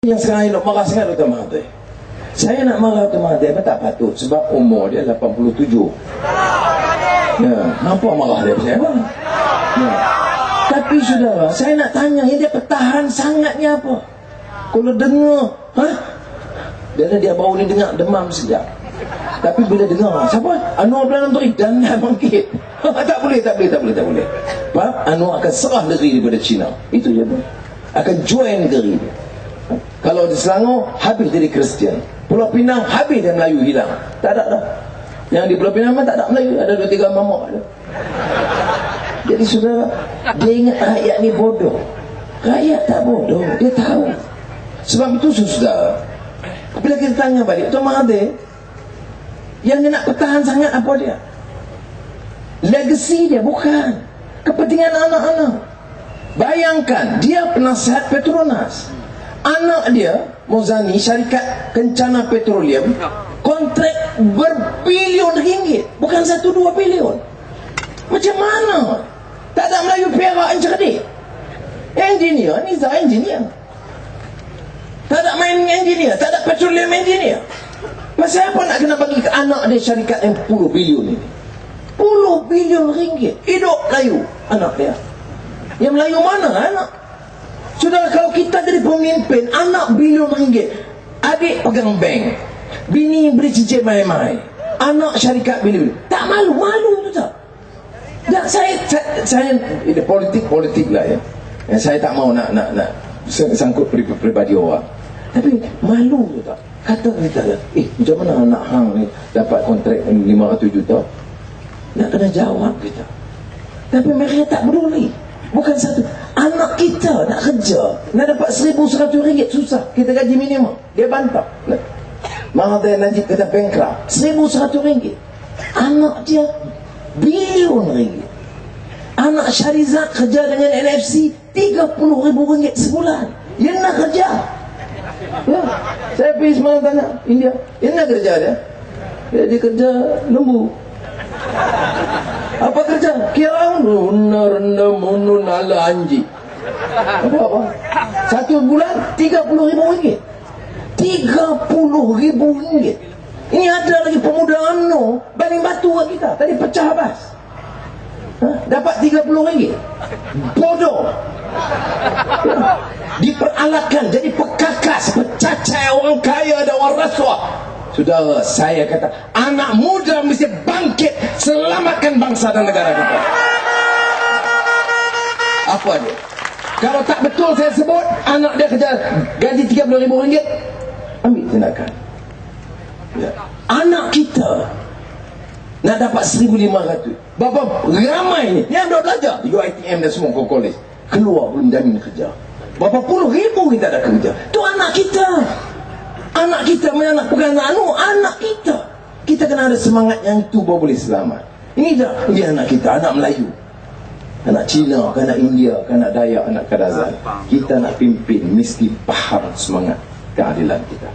Yang sekarang nak marah sangat Dr. Mahathir. Saya nak marah Dr. Mahathir apa tak patut, sebab umur dia 87. Ya, apa marah dia saya? Ya. Tapi saudara, saya nak tanya, yang dia pertahan sangatnya apa? Kalau dengar, dia baru ni dengar demam sekejap. Tapi bila dengar, siapa? Anwar Perdana Menteri dan bangkit. Tak boleh. Sebab Anwar akan serah negeri daripada China. Itu je tu. Akan join negeri dia. Kalau di Selangor, habis jadi Kristian. Pulau Pinang, habis dan Melayu hilang. Tak ada dah. Yang di Pulau Pinang tak ada Melayu. Ada 2-3 mamak ada. Jadi saudara, dia ingat rakyat ni bodoh. Rakyat tak bodoh, dia tahu. Sebab itu saudara, bila kita tanya balik, Dr. Mahathir, yang dia nak pertahan sangat apa dia? Legacy dia, bukan kepentingan anak-anak. Bayangkan, dia penasihat Petronas. Anak dia, Mozani, syarikat Kencana Petroleum, kontrak berbilion ringgit. Bukan 1-2 bilion. Macam mana? Tak ada Melayu Perak yang cerdik. Engineer, Nizar engineer. Tak ada mining engineer, tak ada petroleum engineer. Masa apa nak kena bagi ke anak dia syarikat yang 10 bilion ini? 10 bilion ringgit. Hidup Melayu anak dia. Yang Melayu mana anak? Saudara, kalau kita jadi pemimpin, anak bilion ringgit, adik pegang bank, bini beli cicit main-main, anak syarikat bilion, tak malu tu tak? Tak, saya ini politik lah ya. Saya tak mau nak sangkut pribadi orang. Tapi malu tu tak? Kata kita, macam mana anak hang ni dapat kontrak 500 juta? Nak kena jawab kita. Tapi mereka tak peduli. Bukan satu. Anak kita nak kerja, nak dapat 1,100 ringgit susah. Kita gaji minimum, dia bantah. Mahathir Najib kata bankrupt, 1,100 ringgit. Anak dia bilion ringgit. Anak Syarizat kerja dengan NFC 30,000 ringgit sebulan. Dia nak kerja. Ya. Saya pergi semalam tanya India, dia nak kerja dia. Dia kerja lembu. Apa kerja? Kira rendah munun ala anji. Apa? 1 bulan 30,000 ringgit. 30,000 ringgit. Ini ada lagi pemuda UMNO baling batu kat kita. Tadi pecah habis. Dapat 30 ringgit. Bodoh. Diperalatkan jadi pekakas, pecacai orang kaya dan orang rasuah. Saudara, saya kata anak muda mesti bangkit, selamatkan bangsa dan negara kita. Apa dia? Kalau tak betul saya sebut, anak dia kerja gaji 30,000 ringgit, ambil tindakan. Ya. Anak kita nak dapat 1,500. Berapa ramai ni yang dah belajar UiTM dan semua college, keluar belum jamin kerja. Berapa puluh ribu kita ada kerja. Tu anak kita. Anak kita punya anak, bukan anak kita. Kita kena ada semangat yang itu baru boleh selamat. Ini anak kita, anak Melayu, anak Cina, anak India, anak Dayak, anak Kadazan. Kita nak pimpin mesti faham semangat keadilan kita.